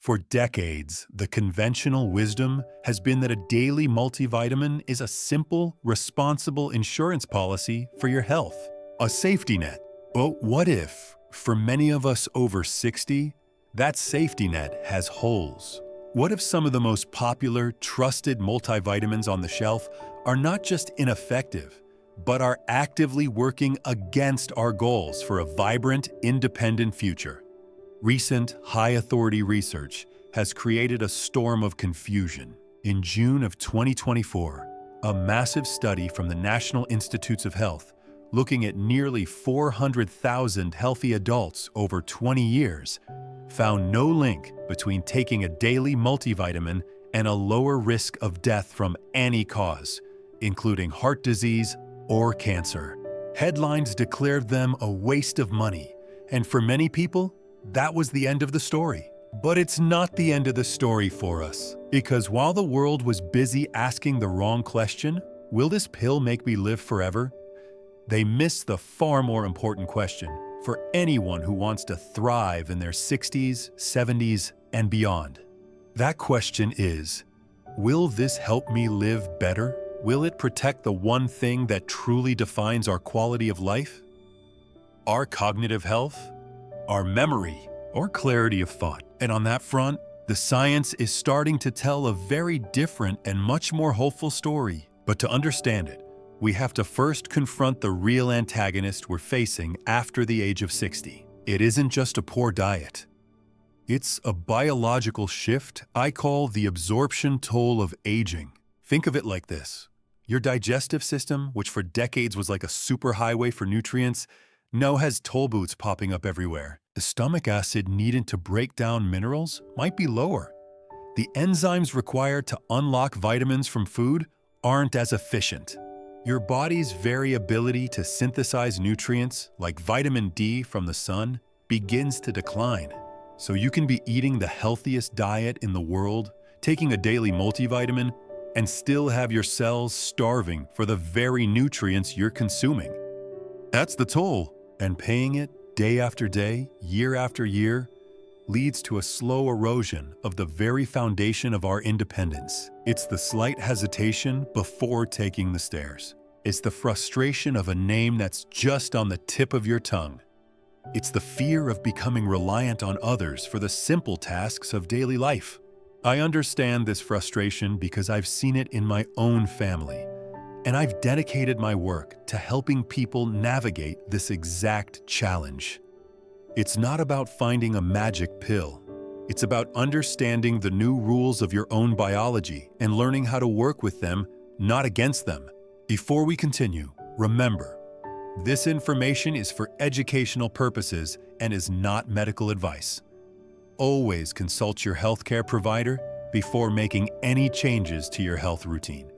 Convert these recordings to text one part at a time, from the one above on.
For decades, the conventional wisdom has been that a daily multivitamin is a simple, responsible insurance policy for your health, a safety net. But what if, for many of us over 60, that safety net has holes? What if some of the most popular, trusted multivitamins on the shelf are not just ineffective, but are actively working against our goals for a vibrant, independent future? Recent, high-authority research has created a storm of confusion. In June of 2024, a massive study from the National Institutes of Health, looking at nearly 400,000 healthy adults over 20 years, found no link between taking a daily multivitamin and a lower risk of death from any cause, including heart disease or cancer. Headlines declared them a waste of money, and for many people, that was the end of the story. But it's not the end of the story for us, because while the world was busy asking the wrong question, will this pill make me live forever? They missed the far more important question for anyone who wants to thrive in their 60s, 70s, and beyond. That question is, will this help me live better? Will it protect the one thing that truly defines our quality of life? Our cognitive health? Our memory, or clarity of thought. And on that front, the science is starting to tell a very different and much more hopeful story. But to understand it, we have to first confront the real antagonist we're facing after the age of 60. It isn't just a poor diet. It's a biological shift I call the absorption toll of aging. Think of it like this. Your digestive system, which for decades was like a superhighway for nutrients, now has toll booths popping up everywhere. The stomach acid needed to break down minerals might be lower. The enzymes required to unlock vitamins from food aren't as efficient. Your body's variability to synthesize nutrients, like vitamin D from the sun, begins to decline. So you can be eating the healthiest diet in the world, taking a daily multivitamin, and still have your cells starving for the very nutrients you're consuming. That's the toll. And paying it day after day, year after year, leads to a slow erosion of the very foundation of our independence. It's the slight hesitation before taking the stairs. It's the frustration of a name that's just on the tip of your tongue. It's the fear of becoming reliant on others for the simple tasks of daily life. I understand this frustration because I've seen it in my own family. And I've dedicated my work to helping people navigate this exact challenge. It's not about finding a magic pill. It's about understanding the new rules of your own biology and learning how to work with them, not against them. Before we continue, remember, this information is for educational purposes and is not medical advice. Always consult your healthcare provider before making any changes to your health routine.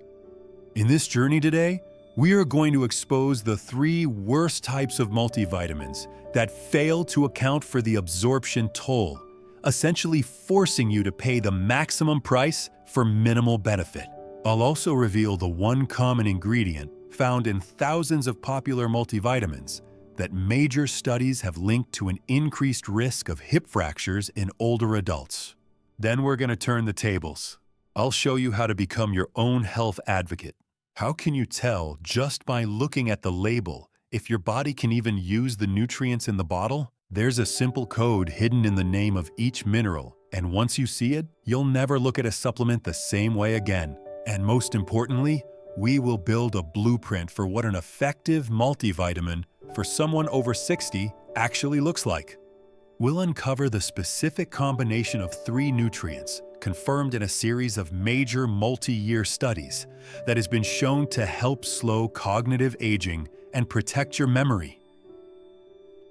In this journey today, we are going to expose the 3 worst types of multivitamins that fail to account for the absorption toll, essentially forcing you to pay the maximum price for minimal benefit. I'll also reveal the one common ingredient found in thousands of popular multivitamins that major studies have linked to an increased risk of hip fractures in older adults. Then we're going to turn the tables. I'll show you how to become your own health advocate. How can you tell just by looking at the label if your body can even use the nutrients in the bottle? There's a simple code hidden in the name of each mineral, and once you see it, you'll never look at a supplement the same way again. And most importantly, we will build a blueprint for what an effective multivitamin for someone over 60 actually looks like. We'll uncover the specific combination of 3 nutrients confirmed in a series of major multi-year studies that has been shown to help slow cognitive aging and protect your memory.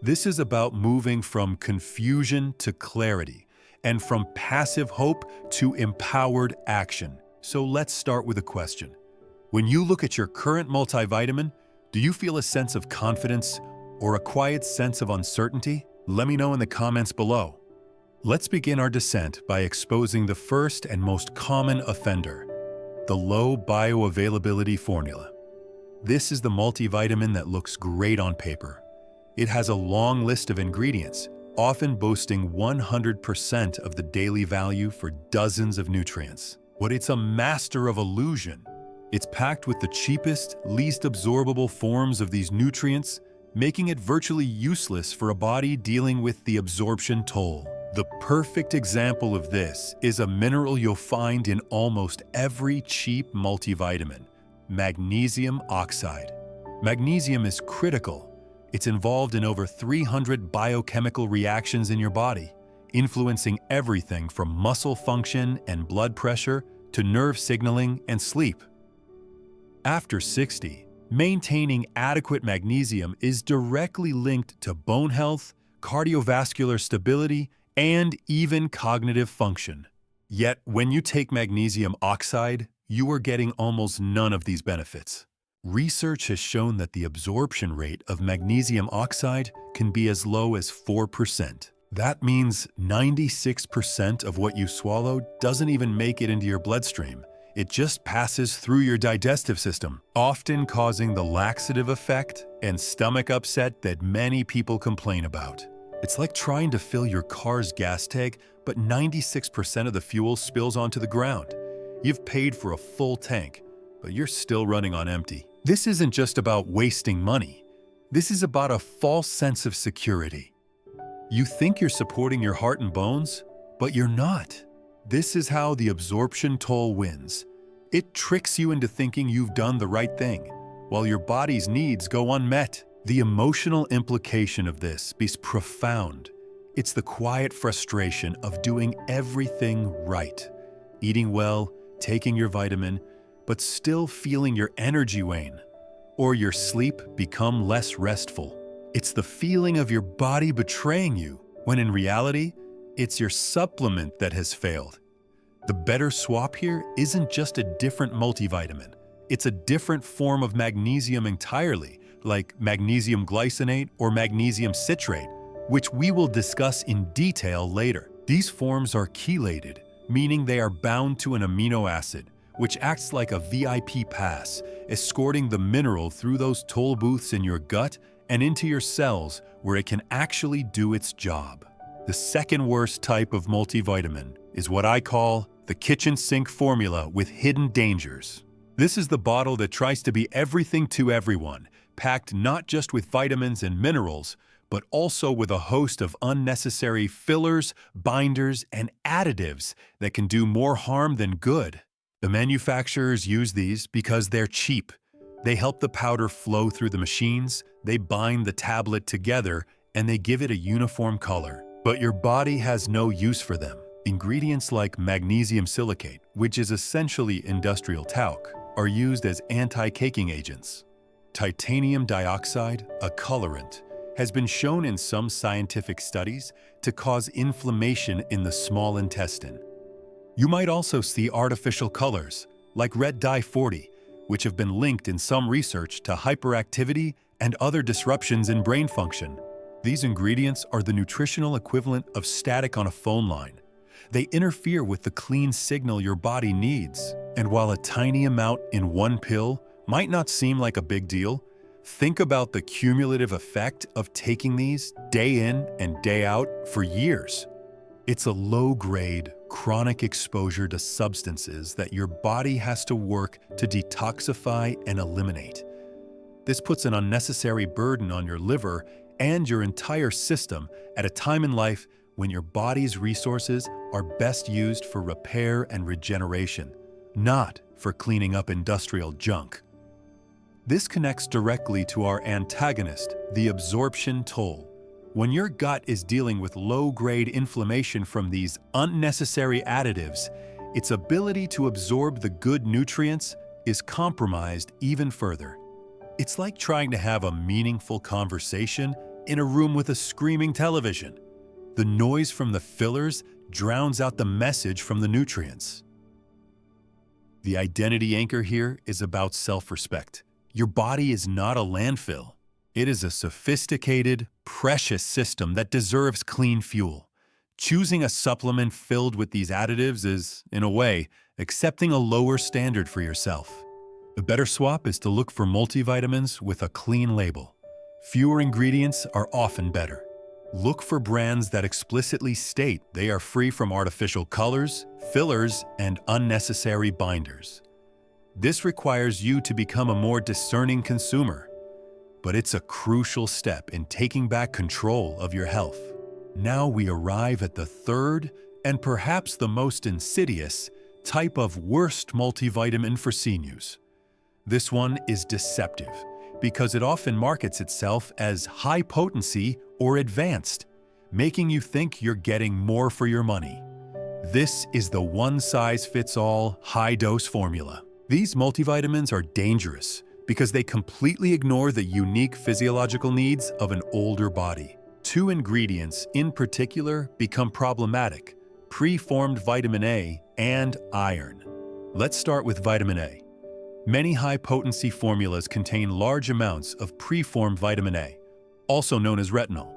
This is about moving from confusion to clarity and from passive hope to empowered action. So let's start with a question. When you look at your current multivitamin, do you feel a sense of confidence or a quiet sense of uncertainty? Let me know in the comments below. Let's begin our descent by exposing the first and most common offender, the low-bioavailability formula. This is the multivitamin that looks great on paper. It has a long list of ingredients, often boasting 100% of the daily value for dozens of nutrients. But it's a master of illusion. It's packed with the cheapest, least absorbable forms of these nutrients, making it virtually useless for a body dealing with the absorption toll. The perfect example of this is a mineral you'll find in almost every cheap multivitamin: magnesium oxide. Magnesium is critical. It's involved in over 300 biochemical reactions in your body, influencing everything from muscle function and blood pressure to nerve signaling and sleep. After 60, maintaining adequate magnesium is directly linked to bone health, cardiovascular stability, and even cognitive function. Yet, when you take magnesium oxide, you are getting almost none of these benefits. Research has shown that the absorption rate of magnesium oxide can be as low as 4%. That means 96% of what you swallow doesn't even make it into your bloodstream. It just passes through your digestive system, often causing the laxative effect and stomach upset that many people complain about. It's like trying to fill your car's gas tank, but 96% of the fuel spills onto the ground. You've paid for a full tank, but you're still running on empty. This isn't just about wasting money. This is about a false sense of security. You think you're supporting your heart and bones, but you're not. This is how the absorption toll wins. It tricks you into thinking you've done the right thing, while your body's needs go unmet. The emotional implication of this is profound. It's the quiet frustration of doing everything right, eating well, taking your vitamin, but still feeling your energy wane, or your sleep become less restful. It's the feeling of your body betraying you, when in reality, it's your supplement that has failed. The better swap here isn't just a different multivitamin. It's a different form of magnesium entirely, like magnesium glycinate or magnesium citrate, which we will discuss in detail later. These forms are chelated, meaning they are bound to an amino acid, which acts like a VIP pass, escorting the mineral through those toll booths in your gut and into your cells where it can actually do its job. The second worst type of multivitamin is what I call the kitchen sink formula with hidden dangers. This is the bottle that tries to be everything to everyone, packed not just with vitamins and minerals, but also with a host of unnecessary fillers, binders, and additives that can do more harm than good. The manufacturers use these because they're cheap. They help the powder flow through the machines, they bind the tablet together, and they give it a uniform color. But your body has no use for them. Ingredients like magnesium silicate, which is essentially industrial talc, are used as anti-caking agents. Titanium dioxide, a colorant, has been shown in some scientific studies to cause inflammation in the small intestine. You might also see artificial colors, like red dye 40, which have been linked in some research to hyperactivity and other disruptions in brain function. These ingredients are the nutritional equivalent of static on a phone line. They interfere with the clean signal your body needs. And while a tiny amount in one pill might not seem like a big deal, think about the cumulative effect of taking these day in and day out for years. It's a low-grade, chronic exposure to substances that your body has to work to detoxify and eliminate. This puts an unnecessary burden on your liver and your entire system at a time in life when your body's resources are best used for repair and regeneration, not for cleaning up industrial junk. This connects directly to our antagonist, the absorption toll. When your gut is dealing with low-grade inflammation from these unnecessary additives, its ability to absorb the good nutrients is compromised even further. It's like trying to have a meaningful conversation in a room with a screaming television. The noise from the fillers drowns out the message from the nutrients. The identity anchor here is about self-respect. Your body is not a landfill. It is a sophisticated, precious system that deserves clean fuel. Choosing a supplement filled with these additives is, in a way, accepting a lower standard for yourself. The better swap is to look for multivitamins with a clean label. Fewer ingredients are often better. Look for brands that explicitly state they are free from artificial colors, fillers, and unnecessary binders. This requires you to become a more discerning consumer, but it's a crucial step in taking back control of your health. Now we arrive at the third, and perhaps the most insidious, type of worst multivitamin for seniors. This one is deceptive because it often markets itself as high potency or advanced, making you think you're getting more for your money. This is the one-size-fits-all high-dose formula. These multivitamins are dangerous because they completely ignore the unique physiological needs of an older body. Two ingredients in particular become problematic: preformed vitamin A and iron. Let's start with vitamin A. Many high-potency formulas contain large amounts of preformed vitamin A, also known as retinol.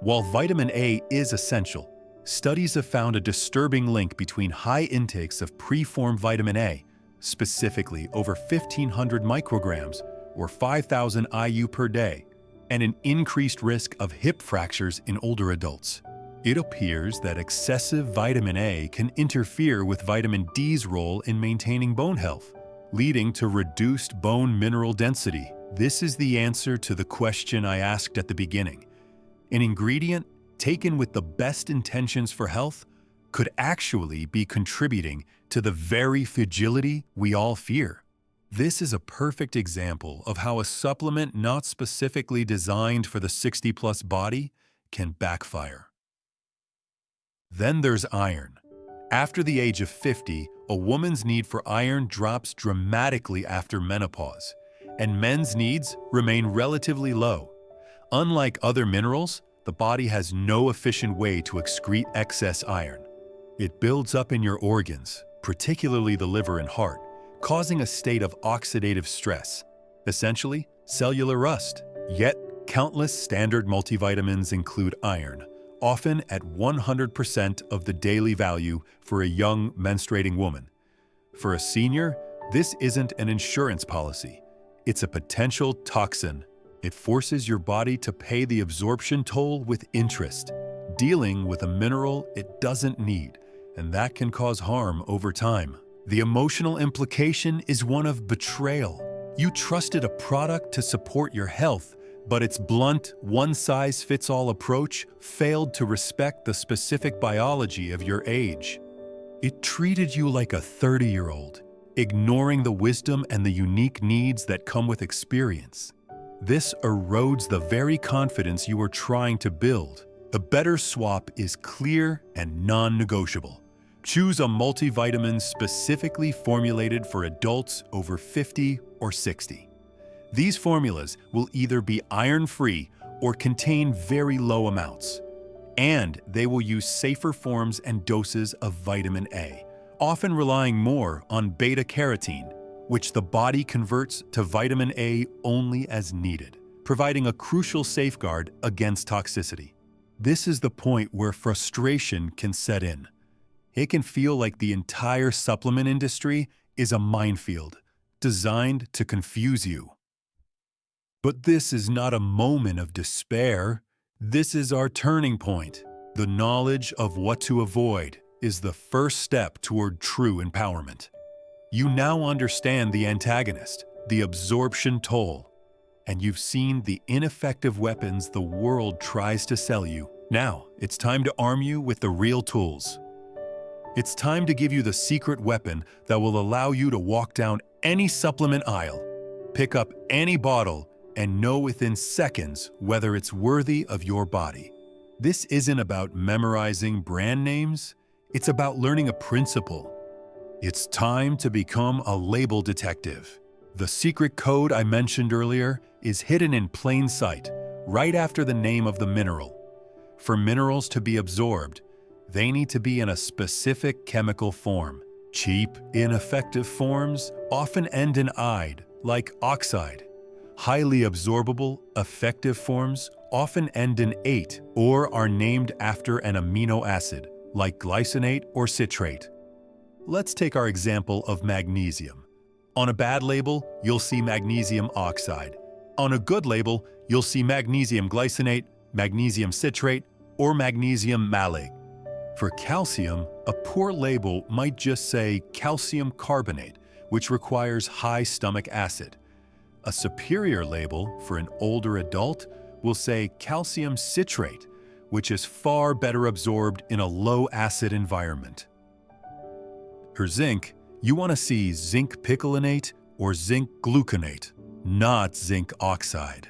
While vitamin A is essential, studies have found a disturbing link between high intakes of preformed vitamin A, specifically over 1,500 micrograms or 5,000 IU per day, and an increased risk of hip fractures in older adults. It appears that excessive vitamin A can interfere with vitamin D's role in maintaining bone health, leading to reduced bone mineral density. This is the answer to the question I asked at the beginning. An ingredient taken with the best intentions for health could actually be contributing to the very fragility we all fear. This is a perfect example of how a supplement not specifically designed for the 60-plus body can backfire. Then there's iron. After the age of 50, a woman's need for iron drops dramatically after menopause, and men's needs remain relatively low. Unlike other minerals, the body has no efficient way to excrete excess iron. It builds up in your organs, particularly the liver and heart, causing a state of oxidative stress, essentially cellular rust. Yet, countless standard multivitamins include iron, often at 100% of the daily value for a young menstruating woman. For a senior, this isn't an insurance policy. It's a potential toxin. It forces your body to pay the absorption toll with interest, dealing with a mineral it doesn't need, and that can cause harm over time. The emotional implication is one of betrayal. You trusted a product to support your health, but its blunt, one-size-fits-all approach failed to respect the specific biology of your age. It treated you like a 30-year-old, ignoring the wisdom and the unique needs that come with experience. This erodes the very confidence you are trying to build. The better swap is clear and non-negotiable. Choose a multivitamin specifically formulated for adults over 50 or 60. These formulas will either be iron-free or contain very low amounts, and they will use safer forms and doses of vitamin A, often relying more on beta-carotene, which the body converts to vitamin A only as needed, providing a crucial safeguard against toxicity. This is the point where frustration can set in. It can feel like the entire supplement industry is a minefield designed to confuse you. But this is not a moment of despair. This is our turning point. The knowledge of what to avoid is the first step toward true empowerment. You now understand the antagonist, the absorption toll, and you've seen the ineffective weapons the world tries to sell you. Now, it's time to arm you with the real tools. It's time to give you the secret weapon that will allow you to walk down any supplement aisle, pick up any bottle, and know within seconds whether it's worthy of your body. This isn't about memorizing brand names, it's about learning a principle. It's time to become a label detective. The secret code I mentioned earlier is hidden in plain sight, right after the name of the mineral. For minerals to be absorbed, they need to be in a specific chemical form. Cheap, ineffective forms often end in "ide", like oxide. Highly absorbable, effective forms often end in "ate" or are named after an amino acid, like glycinate or citrate. Let's take our example of magnesium. On a bad label, you'll see magnesium oxide. On a good label, you'll see magnesium glycinate, magnesium citrate, or magnesium malate. For calcium, a poor label might just say calcium carbonate, which requires high stomach acid. A superior label for an older adult will say calcium citrate, which is far better absorbed in a low-acid environment. For zinc, you want to see zinc picolinate or zinc gluconate, not zinc oxide.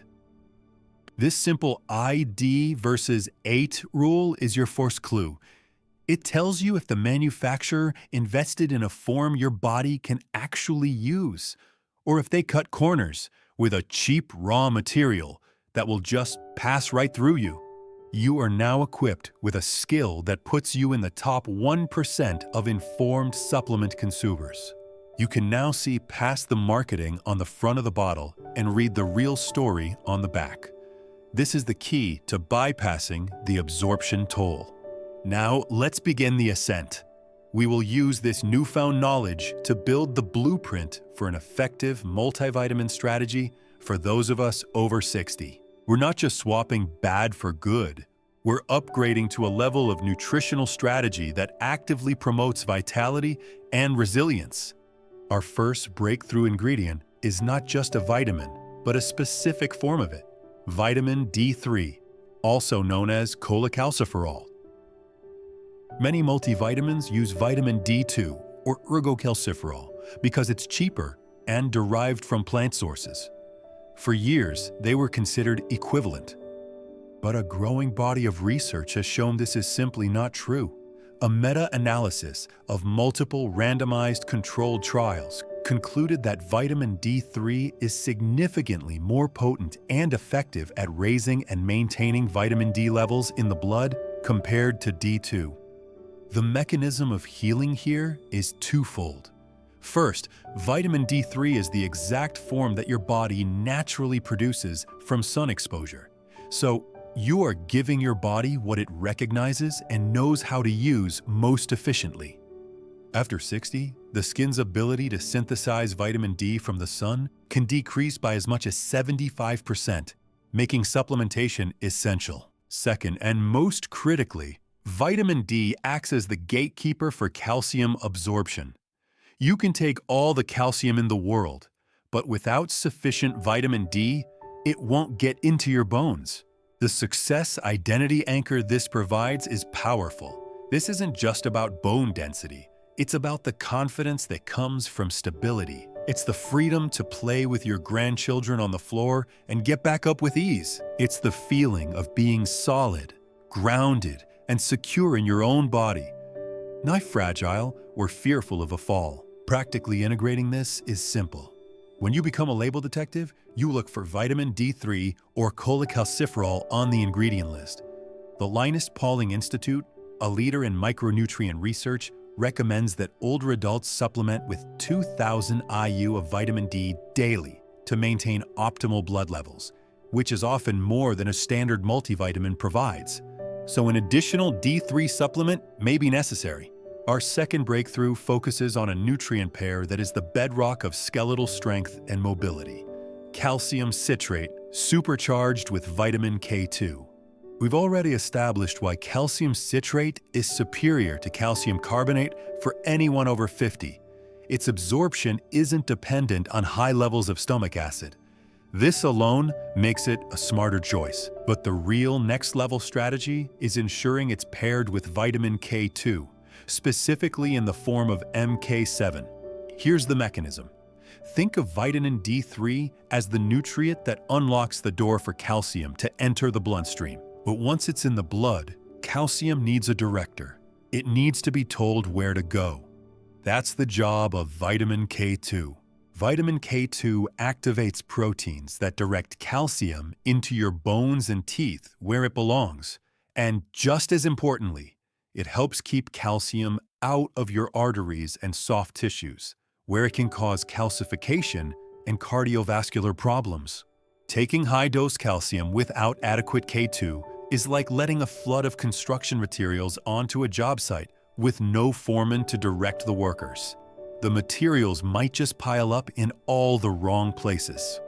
This simple ID versus 8 rule is your first clue. It tells you if the manufacturer invested in a form your body can actually use, or if they cut corners with a cheap raw material that will just pass right through you. You are now equipped with a skill that puts you in the top 1% of informed supplement consumers. You can now see past the marketing on the front of the bottle and read the real story on the back. This is the key to bypassing the absorption toll. Now, let's begin the ascent. We will use this newfound knowledge to build the blueprint for an effective multivitamin strategy for those of us over 60. We're not just swapping bad for good. We're upgrading to a level of nutritional strategy that actively promotes vitality and resilience. Our first breakthrough ingredient is not just a vitamin, but a specific form of it, vitamin D3, also known as cholecalciferol. Many multivitamins use vitamin D2 or ergocalciferol because it's cheaper and derived from plant sources. For years, they were considered equivalent. But a growing body of research has shown this is simply not true. A meta-analysis of multiple randomized controlled trials concluded that vitamin D3 is significantly more potent and effective at raising and maintaining vitamin D levels in the blood compared to D2. The mechanism of healing here is twofold. First, vitamin D3 is the exact form that your body naturally produces from sun exposure. So, you are giving your body what it recognizes and knows how to use most efficiently. After 60, the skin's ability to synthesize vitamin D from the sun can decrease by as much as 75%, making supplementation essential. Second, and most critically, vitamin D acts as the gatekeeper for calcium absorption. You can take all the calcium in the world, but without sufficient vitamin D, it won't get into your bones. The success identity anchor this provides is powerful. This isn't just about bone density. It's about the confidence that comes from stability. It's the freedom to play with your grandchildren on the floor and get back up with ease. It's the feeling of being solid, grounded, and secure in your own body, not fragile or fearful of a fall. Practically integrating this is simple. When you become a label detective, you look for vitamin D3 or cholecalciferol on the ingredient list. The Linus Pauling Institute, a leader in micronutrient research, recommends that older adults supplement with 2,000 IU of vitamin D daily to maintain optimal blood levels, which is often more than a standard multivitamin provides. So an additional D3 supplement may be necessary. Our second breakthrough focuses on a nutrient pair that is the bedrock of skeletal strength and mobility: calcium citrate, supercharged with vitamin K2. We've already established why calcium citrate is superior to calcium carbonate for anyone over 50. Its absorption isn't dependent on high levels of stomach acid. This alone makes it a smarter choice. But the real next-level strategy is ensuring it's paired with vitamin K2, specifically in the form of MK7. Here's the mechanism. Think of vitamin D3 as the nutrient that unlocks the door for calcium to enter the bloodstream. But once it's in the blood, calcium needs a director. It needs to be told where to go. That's the job of vitamin K2. Vitamin K2 activates proteins that direct calcium into your bones and teeth where it belongs. And just as importantly, it helps keep calcium out of your arteries and soft tissues, where it can cause calcification and cardiovascular problems. Taking high-dose calcium without adequate K2 is like letting a flood of construction materials onto a job site with no foreman to direct the workers. The materials might just pile up in all the wrong places.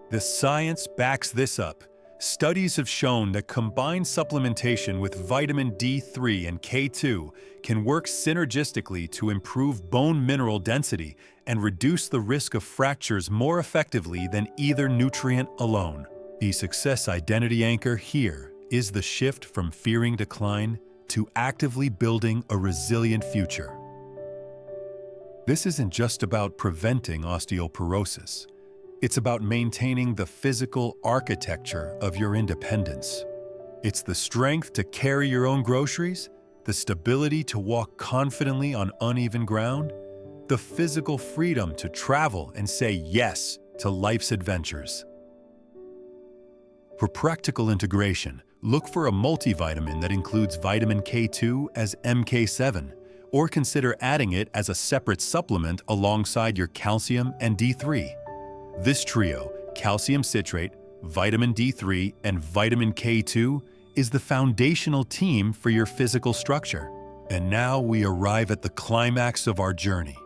The science backs this up. Studies have shown that combined supplementation with vitamin D3 and K2 can work synergistically to improve bone mineral density and reduce the risk of fractures more effectively than either nutrient alone. The success identity anchor here is the shift from fearing decline to actively building a resilient future. This isn't just about preventing osteoporosis. It's about maintaining the physical architecture of your independence. It's the strength to carry your own groceries, the stability to walk confidently on uneven ground, the physical freedom to travel and say yes to life's adventures. For practical integration, look for a multivitamin that includes vitamin K2 as MK7, or consider adding it as a separate supplement alongside your calcium and D3. This trio, calcium citrate, vitamin D3, and vitamin K2, is the foundational team for your physical structure. And now we arrive at the climax of our journey,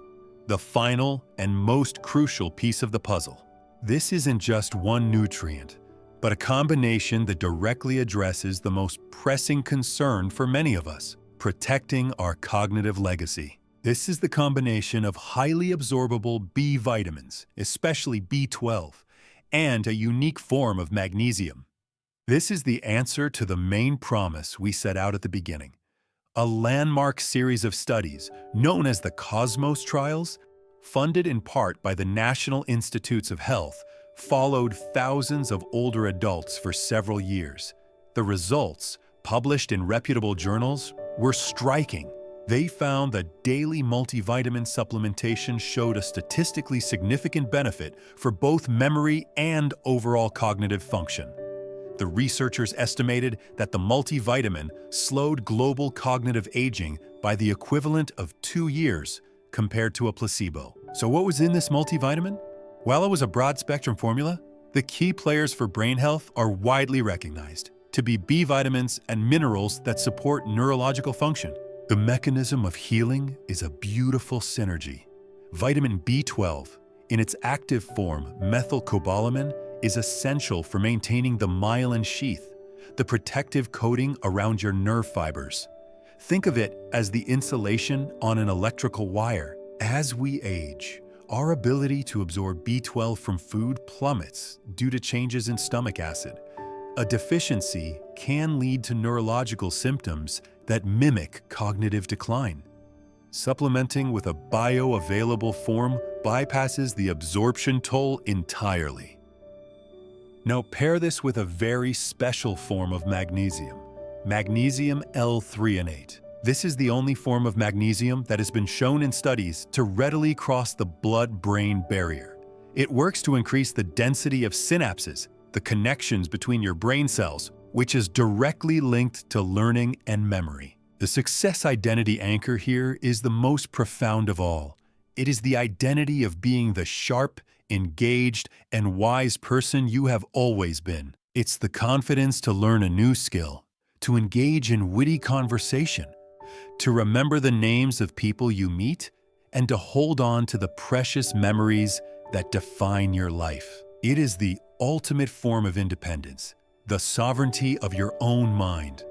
the final and most crucial piece of the puzzle. This isn't just one nutrient, but a combination that directly addresses the most pressing concern for many of us: protecting our cognitive legacy. This is the combination of highly absorbable B vitamins, especially B12, and a unique form of magnesium. This is the answer to the main promise we set out at the beginning. A landmark series of studies, known as the Cosmos Trials, funded in part by the National Institutes of Health, followed thousands of older adults for several years. The results, published in reputable journals, were striking. They found that daily multivitamin supplementation showed a statistically significant benefit for both memory and overall cognitive function. The researchers estimated that the multivitamin slowed global cognitive aging by the equivalent of 2 years compared to a placebo. So what was in this multivitamin? While it was a broad-spectrum formula, the key players for brain health are widely recognized to be B vitamins and minerals that support neurological function. The mechanism of healing is a beautiful synergy. Vitamin B12, in its active form, methylcobalamin, is essential for maintaining the myelin sheath, the protective coating around your nerve fibers. Think of it as the insulation on an electrical wire. As we age, our ability to absorb B12 from food plummets due to changes in stomach acid. A deficiency can lead to neurological symptoms that mimic cognitive decline. Supplementing with a bioavailable form bypasses the absorption toll entirely. Now pair this with a very special form of magnesium, magnesium l-threonate. This is the only form of magnesium that has been shown in studies to readily cross the blood-brain barrier. It works to increase the density of synapses, the connections between your brain cells, which is directly linked to learning and memory. The success identity anchor here is the most profound of all. It is the identity of being the sharp, engaged, and wise person you have always been. It's the confidence to learn a new skill, to engage in witty conversation, to remember the names of people you meet, and to hold on to the precious memories that define your life. It is the ultimate form of independence, the sovereignty of your own mind.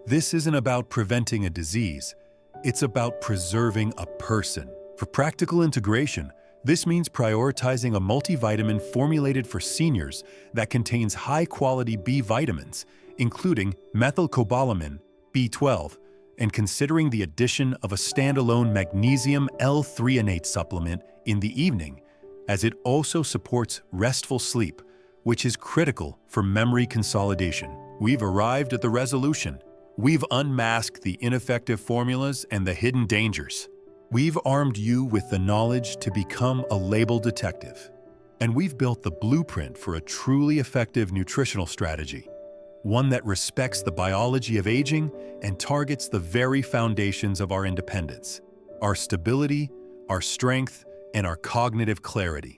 This isn't about preventing a disease, it's about preserving a person. For practical integration, this means prioritizing a multivitamin formulated for seniors that contains high-quality B vitamins, including methylcobalamin, B12, and considering the addition of a standalone magnesium l-threonate supplement in the evening, as it also supports restful sleep, which is critical for memory consolidation. We've arrived at the resolution. We've unmasked the ineffective formulas and the hidden dangers. We've armed you with the knowledge to become a label detective. And we've built the blueprint for a truly effective nutritional strategy, one that respects the biology of aging and targets the very foundations of our independence, our stability, our strength, and our cognitive clarity.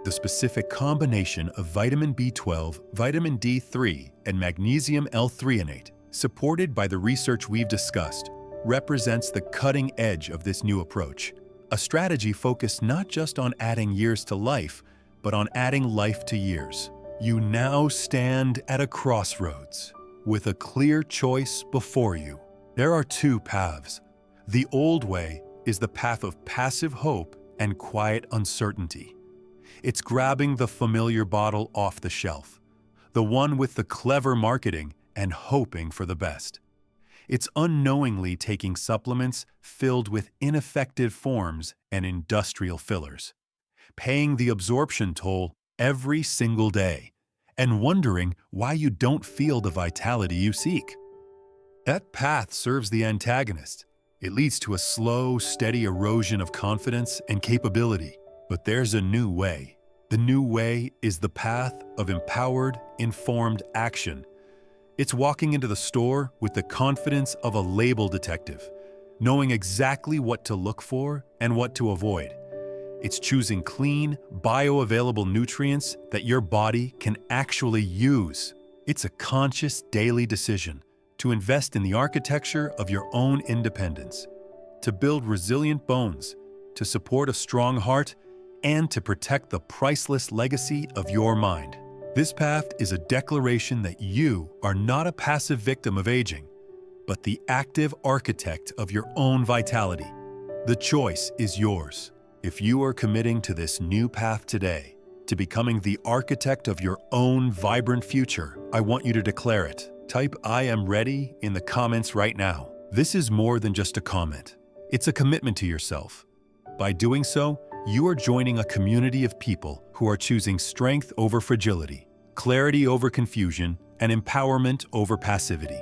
The specific combination of vitamin B12, vitamin D3, and magnesium l-threonate, supported by the research we've discussed, represents the cutting edge of this new approach, a strategy focused not just on adding years to life, but on adding life to years. You now stand at a crossroads with a clear choice before you. There are two paths. The old way is the path of passive hope and quiet uncertainty. It's grabbing the familiar bottle off the shelf, the one with the clever marketing and hoping for the best. It's unknowingly taking supplements filled with ineffective forms and industrial fillers, paying the absorption toll every single day, and wondering why you don't feel the vitality you seek. That path serves the antagonist. It leads to a slow, steady erosion of confidence and capability. But there's a new way. The new way is the path of empowered, informed action. It's walking into the store with the confidence of a label detective, knowing exactly what to look for and what to avoid. It's choosing clean, bioavailable nutrients that your body can actually use. It's a conscious daily decision to invest in the architecture of your own independence, to build resilient bones, to support a strong heart, and to protect the priceless legacy of your mind. This path is a declaration that you are not a passive victim of aging, but the active architect of your own vitality. The choice is yours. If you are committing to this new path today, to becoming the architect of your own vibrant future, I want you to declare it. Type "I am ready" in the comments right now. This is more than just a comment. It's a commitment to yourself. By doing so, you are joining a community of people who are choosing strength over fragility, clarity over confusion, and empowerment over passivity.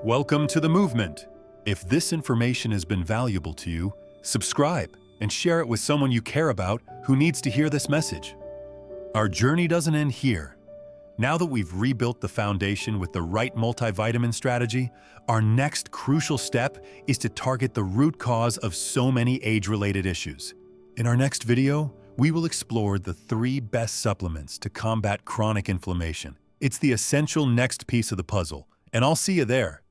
Welcome to the movement. If this information has been valuable to you, subscribe and share it with someone you care about who needs to hear this message. Our journey doesn't end here. Now that we've rebuilt the foundation with the right multivitamin strategy, our next crucial step is to target the root cause of so many age-related issues. In our next video, we will explore the 3 best supplements to combat chronic inflammation. It's the essential next piece of the puzzle, and I'll see you there.